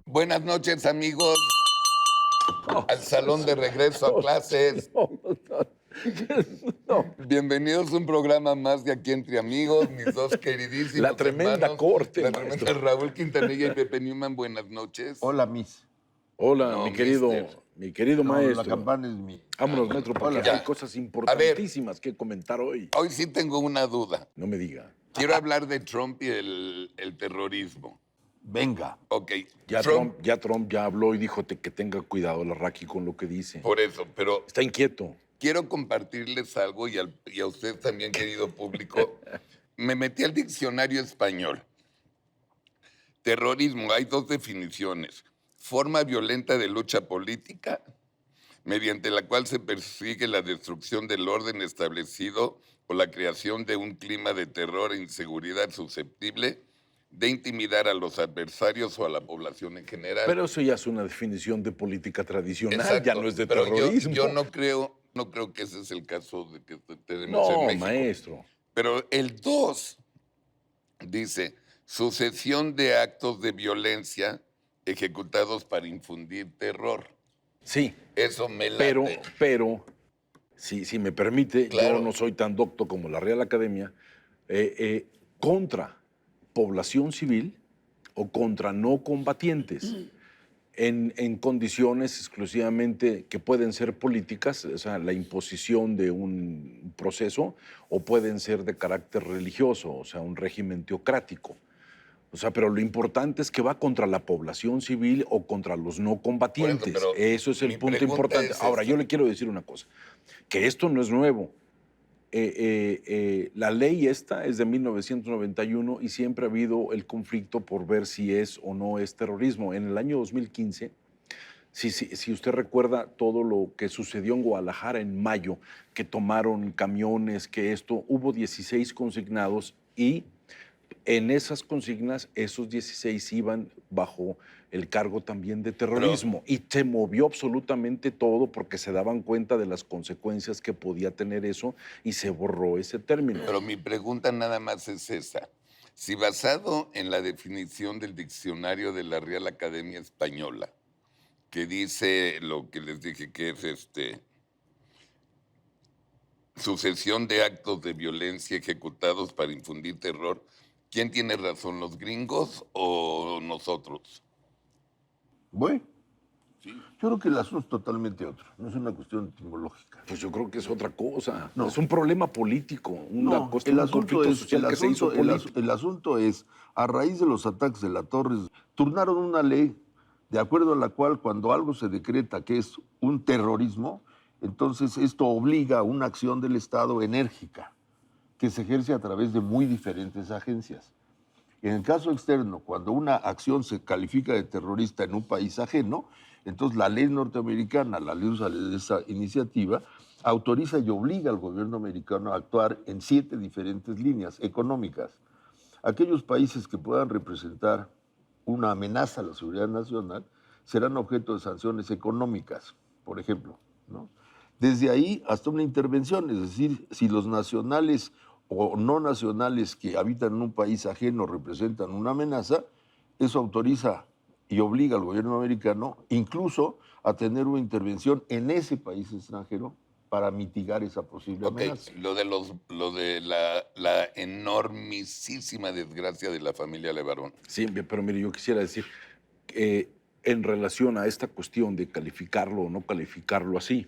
Buenas noches, amigos. Al salón de regreso a clases. No. Bienvenidos a un programa más de Aquí Entre Amigos, mis dos queridísimos La tremenda hermanos, corte, la maestro. tremenda Raúl Quintanilla y Pepe Newman. Buenas noches. Hola, Miss. Hola, No, mi querido No, maestro. la campana es mi. Vámonos, maestro, porque Ya. hay cosas importantísimas que comentar hoy. Hoy sí tengo una duda. No me diga. Quiero hablar de Trump y el terrorismo. Venga. Ok, Ya Trump ya habló y dijo que tenga cuidado la Raki con lo que dice. por eso, pero Está inquieto. quiero compartirles algo y a ustedes también, querido público. Me metí al diccionario español. Terrorismo, hay dos definiciones. Forma violenta de lucha política, mediante la cual se persigue la destrucción del orden establecido o la creación de un clima de terror e inseguridad susceptible de intimidar a los adversarios o a la población en general. Pero eso ya es una definición de política tradicional, Exacto, ya no es de pero terrorismo. yo no creo que ese es el caso de que tenemos en No, México. maestro. Pero el 2 dice, sucesión de actos de violencia ejecutados para infundir terror. Sí, Eso me late. pero, si me permite, Claro. yo no soy tan docto como la Real Academia, contra población civil o contra no combatientes en condiciones exclusivamente que pueden ser políticas, o sea, la imposición de un proceso, o pueden ser de carácter religioso, o sea, un régimen teocrático. O sea, pero lo importante es que va contra la población civil o contra los no combatientes. Por eso, pero eso es el mi punto pregunta importante. es Ahora, esta. yo le quiero decir una cosa, que esto no es nuevo. La ley esta es de 1991 y siempre ha habido el conflicto por ver si es o no es terrorismo. En el año 2015, si usted recuerda todo lo que sucedió en Guadalajara en mayo, que tomaron camiones, que esto, hubo 16 consignados y en esas consignas, esos 16 iban bajo el cargo también de terrorismo. Y se movió absolutamente todo porque se daban cuenta de las consecuencias que podía tener eso y se borró ese término. Pero mi pregunta nada más es esa. Si basado en la definición del diccionario de la Real Academia Española, que dice lo que les dije que es sucesión de actos de violencia ejecutados para infundir terror, ¿quién tiene razón, los gringos o nosotros? Bueno, yo creo que el asunto es totalmente otro. No es una cuestión etimológica. Pues yo creo que es otra cosa. No. Es un problema político, No, un conflicto social que se hizo político. el asunto es, a raíz de los ataques de la Torres, turnaron una ley de acuerdo a la cual cuando algo se decreta que es un terrorismo, entonces esto obliga a una acción del Estado enérgica que se ejerce a través de muy diferentes agencias. En el caso externo, cuando una acción se califica de terrorista en un país ajeno, entonces la ley norteamericana, la luz de esa iniciativa, autoriza y obliga al gobierno americano a actuar en 7 diferentes líneas económicas. Aquellos países que puedan representar una amenaza a la seguridad nacional serán objeto de sanciones económicas, por ejemplo, ¿no? Desde ahí hasta una intervención, es decir, si los nacionales o no nacionales que habitan en un país ajeno representan una amenaza, eso autoriza y obliga al gobierno americano incluso a tener una intervención en ese país extranjero para mitigar esa posible amenaza. Lo de la enormísima desgracia de la familia Levarón. Sí, pero mire, yo quisiera decir, en relación a esta cuestión de calificarlo o no calificarlo así,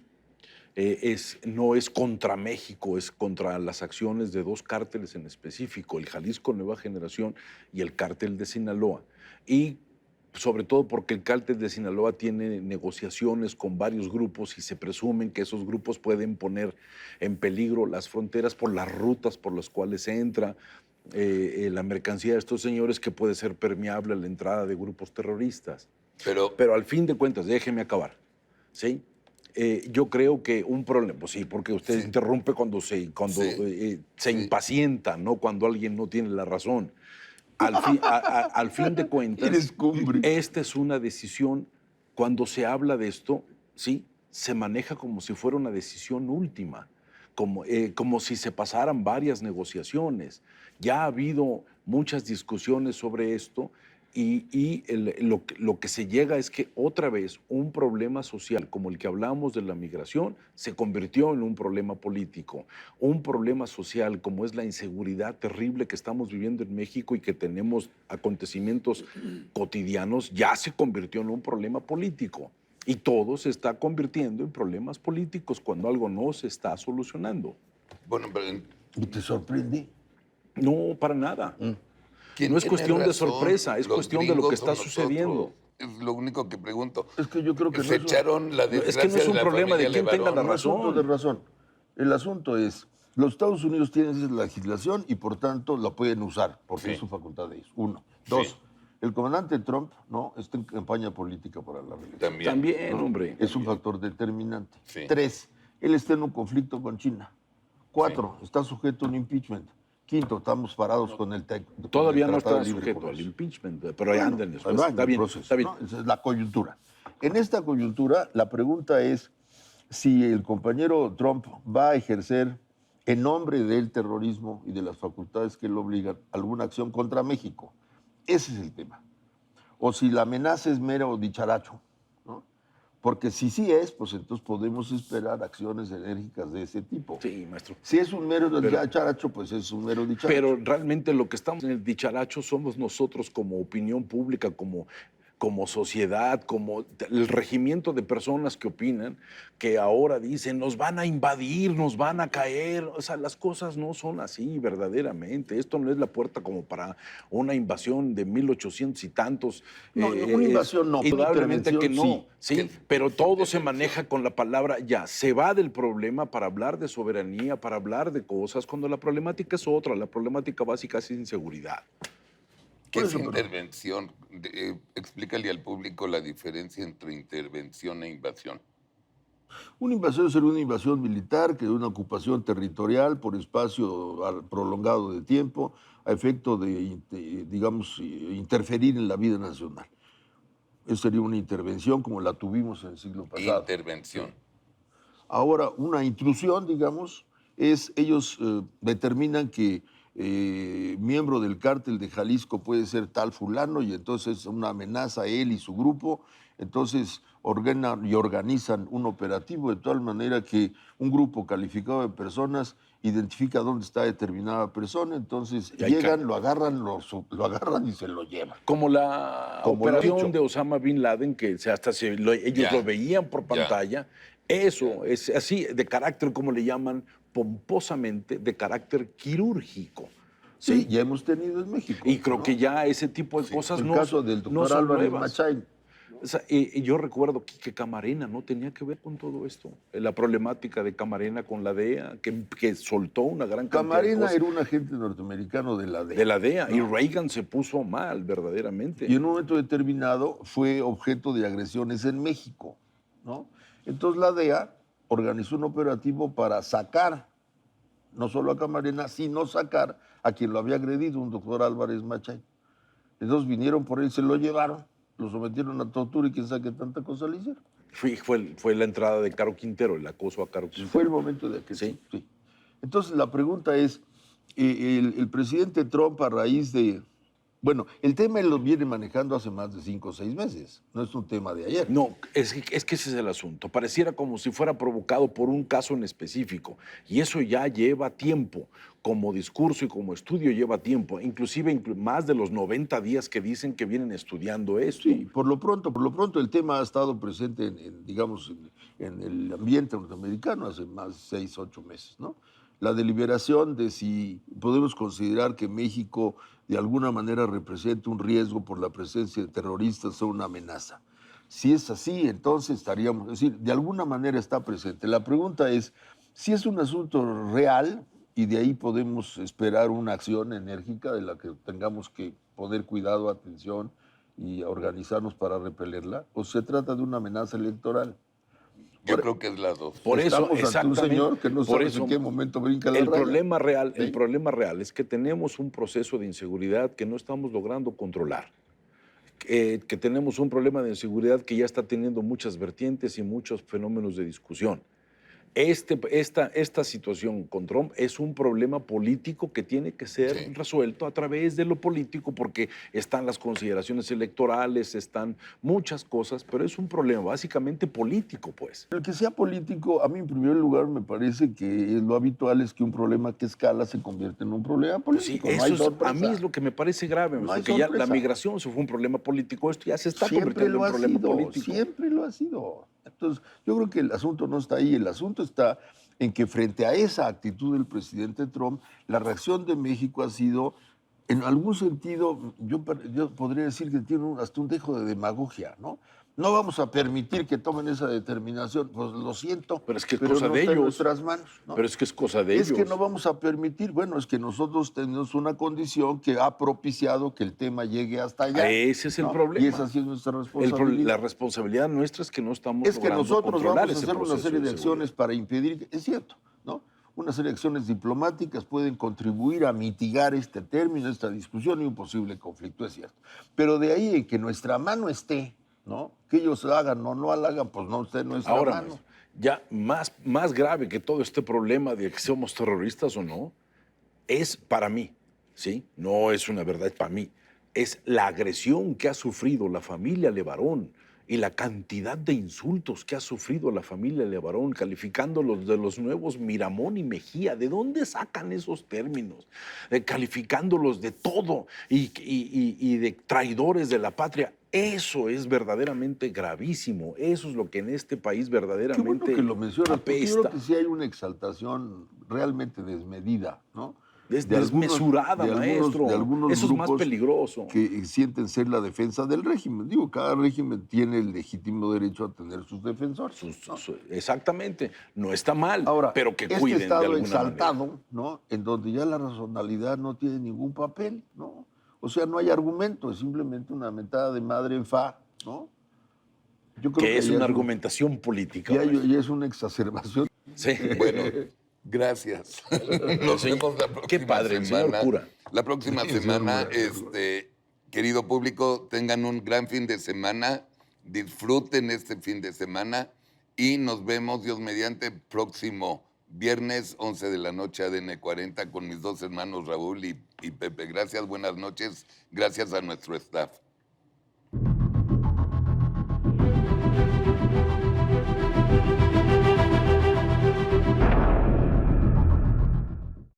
no es contra México, es contra las acciones de 2 cárteles en específico, el Jalisco Nueva Generación y el cártel de Sinaloa. Y sobre todo porque el cártel de Sinaloa tiene negociaciones con varios grupos y se presumen que esos grupos pueden poner en peligro las fronteras por las rutas por las cuales entra la mercancía de estos señores, que puede ser permeable a la entrada de grupos terroristas. Pero al fin de cuentas, déjeme acabar, ¿sí? Yo creo que un problema, pues sí, porque usted interrumpe cuando se impacienta, ¿no? Cuando alguien no tiene la razón. Al fin de cuentas, esta es una decisión, cuando se habla de esto, ¿sí? Se maneja como si fuera una decisión última, como si se pasaran varias negociaciones. Ya ha habido muchas discusiones sobre esto lo que se llega es que otra vez un problema social como el que hablamos de la migración se convirtió en un problema político. Un problema social como es la inseguridad terrible que estamos viviendo en México y que tenemos acontecimientos cotidianos ya se convirtió en un problema político. Y todo se está convirtiendo en problemas políticos cuando algo no se está solucionando. Bueno, pero ¿Y te sorprende? No, para nada. ¿quién No es tiene cuestión de razón? sorpresa, es ¿Los cuestión de lo que gringos o está nosotros? sucediendo. Es lo único que pregunto. Es que yo creo que Se echaron la es desgracia que no es un de la problema de familia quién tenga la Levarón. no es asunto razón. de razón. El asunto es, los Estados Unidos tienen esa legislación y por tanto la pueden usar, porque Sí. es su facultad de ellos. Uno. Dos, Sí. el comandante Trump no está en campaña política para la reelección. También, ¿no? hombre. Es un factor determinante. Sí. Tres, él está en un conflicto con China. Cuatro, está sujeto a un impeachment. Quinto, estamos parados con el Todavía no Tratado está de Libre sujeto al Comercio. impeachment, pero ya andan después. Ahí va en Está el bien, proceso, está bien. ¿no? Esa es la coyuntura. En esta coyuntura, la pregunta es si el compañero Trump va a ejercer, en nombre del terrorismo y de las facultades que lo obligan, alguna acción contra México. Ese es el tema. O si la amenaza es mero dicharacho, ¿no? Porque si sí es, pues entonces podemos esperar acciones enérgicas de ese tipo. Sí, maestro. Si es un mero dicharacho, pues es un mero dicharacho. Pero realmente lo que estamos en el dicharacho somos nosotros como opinión pública, como sociedad, como el regimiento de personas que opinan, que ahora dicen, nos van a invadir, nos van a caer. O sea, las cosas no son así verdaderamente. Esto no es la puerta como para una invasión de 1800 y tantos. No, una invasión no, una indudablemente que no. intervención Sí, pero todo se maneja con la palabra ya. Se va del problema para hablar de soberanía, para hablar de cosas, cuando la problemática es otra. La problemática básica es inseguridad. ¿Qué Por es eso, pero- intervención? Explícale al público la diferencia entre intervención e invasión. Una invasión sería una invasión militar, que es una ocupación territorial por espacio prolongado de tiempo, a efecto de, digamos, interferir en la vida nacional. Esa sería una intervención como la tuvimos en el siglo pasado. Intervención. Ahora, una intrusión, digamos, es ellos determinan que miembro del cártel de Jalisco puede ser tal fulano y entonces es una amenaza a él y su grupo, entonces ordenan y organizan un operativo de tal manera que un grupo calificado de personas identifica dónde está determinada persona, entonces Y ahí llegan, cae. lo agarran y se lo llevan. Como la Como lo he operación dicho. de Osama Bin Laden, que ellos Ya. lo veían por Ya. pantalla. Eso es así, de carácter, como le llaman pomposamente, de carácter quirúrgico. Sí, ¿Sí? ya hemos tenido en México. Y creo ¿no? que ya ese tipo de cosas El no, caso del no doctor son Álvarez nuevas. Machain. O sea, yo recuerdo que Camarena no tenía que ver con todo esto. La problemática de Camarena con la DEA, que soltó una gran cantidad de Camarena cosas era un agente norteamericano de la DEA. de la DEA. Y Reagan se puso mal, verdaderamente. Y en un momento determinado fue objeto de agresiones en México, ¿no? Entonces la DEA organizó un operativo para sacar, no solo a Camarena, sino sacar a quien lo había agredido, un doctor Álvarez Machay. Entonces vinieron por él, se lo llevaron, lo sometieron a tortura y quién sabe qué tanta cosa le hicieron. Fue la entrada de Caro Quintero, el acoso a Caro Quintero. Fue el momento de que Sí. sí. Entonces la pregunta es, el presidente Trump a raíz de... Bueno, el tema él lo viene manejando hace más de 5 o 6 meses, no es un tema de ayer. No, es que ese es el asunto. Pareciera como si fuera provocado por un caso en específico. Y eso ya lleva tiempo. Como discurso y como estudio lleva tiempo. Inclusive más de los 90 días que dicen que vienen estudiando esto. Sí, por lo pronto el tema ha estado presente digamos, en el ambiente norteamericano hace más de 6, 8 meses, ¿no? La deliberación de si podemos considerar que México de alguna manera representa un riesgo por la presencia de terroristas o una amenaza. Si es así, entonces estaríamos, es decir, de alguna manera está presente. La pregunta es, si es un asunto real y de ahí podemos esperar una acción enérgica de la que tengamos que poner cuidado, atención y organizarnos para repelerla, o se trata de una amenaza electoral. Yo creo que es las dos. Por eso, Estamos ante un exactamente. señor que no por sabe eso, en qué momento brinca la el raya. problema real, ¿Sí? el problema real es que tenemos un proceso de inseguridad que no estamos logrando controlar. Que tenemos un problema de inseguridad que ya está teniendo muchas vertientes y muchos fenómenos de discusión. Esta situación con Trump es un problema político que tiene que ser Sí. resuelto a través de lo político, porque están las consideraciones electorales, están muchas cosas, pero es un problema básicamente político, pues. El que sea político, a mí en primer lugar me parece que lo habitual es que un problema que escala se convierte en un problema Pues sí, político. No hay eso a sorpresa. mí es lo que me parece grave, No hay porque ya la sorpresa. migración se fue un problema político, esto ya se está Siempre convirtiendo lo en ha problema sido, político. siempre lo ha sido. Entonces, yo creo que el asunto no está ahí, el asunto está en que frente a esa actitud del presidente Trump, la reacción de México ha sido, en algún sentido, yo podría decir que tiene hasta un dejo de demagogia, ¿no? No vamos a permitir que tomen esa determinación, pues lo siento, Pero es que es pero cosa no de está en ellos. nuestras manos, ¿no? Pero es que es cosa de Es que ellos. no vamos a permitir, bueno, es que nosotros tenemos una condición que ha propiciado que el tema llegue hasta allá. Ese es el ¿no? problema. Y esa sí es nuestra La responsabilidad. responsabilidad nuestra es que no estamos Es que logrando nosotros controlar vamos a ese hacer una proceso serie de seguridad. acciones para impedir, es cierto, ¿no? Una serie de acciones diplomáticas pueden contribuir a mitigar este término, esta discusión y un posible conflicto, es cierto. Pero de ahí en que nuestra mano esté, ¿no? Que ellos hagan o no lo hagan, pues no esté en nuestra Ahora, mano. maestro, ya más grave que todo este problema de que somos terroristas o no, es para mí, ¿sí? No es una verdad para mí, es la agresión que ha sufrido la familia Levarón y la cantidad de insultos que ha sufrido la familia Levarón, calificándolos de los nuevos Miramón y Mejía. ¿De dónde sacan esos términos? Calificándolos de todo y de traidores de la patria. Eso es verdaderamente gravísimo. Eso es lo que en este país Qué bueno verdaderamente que lo mencionas, porque yo apesta. creo que sí hay una exaltación realmente desmedida, ¿no? Es De algunos- desmesurada, maestro. de algunos Eso es más grupos peligroso. que sienten ser la defensa del régimen. Digo, cada régimen tiene el legítimo derecho a tener sus defensores. ¿no? Exactamente. No está mal, Ahora, pero que este cuiden de estado alguna exaltado, manera. ¿no? En donde ya la razonalidad no tiene ningún papel, ¿no? O sea, no hay argumento, es simplemente una mentada de madre en fa, ¿no? Yo creo Que es ya una argumentación política. maestro. ya es una exacerbación. Sí. Bueno, gracias. Nos Sí. vemos la próxima Qué padre, semana. señor cura. La próxima Sí, semana, seguro. querido público, tengan un gran fin de semana, disfruten este fin de semana y nos vemos, Dios mediante, próximo viernes 11 de la noche, ADN 40, con mis dos hermanos Raúl y Pepe. Gracias, buenas noches, gracias a nuestro staff.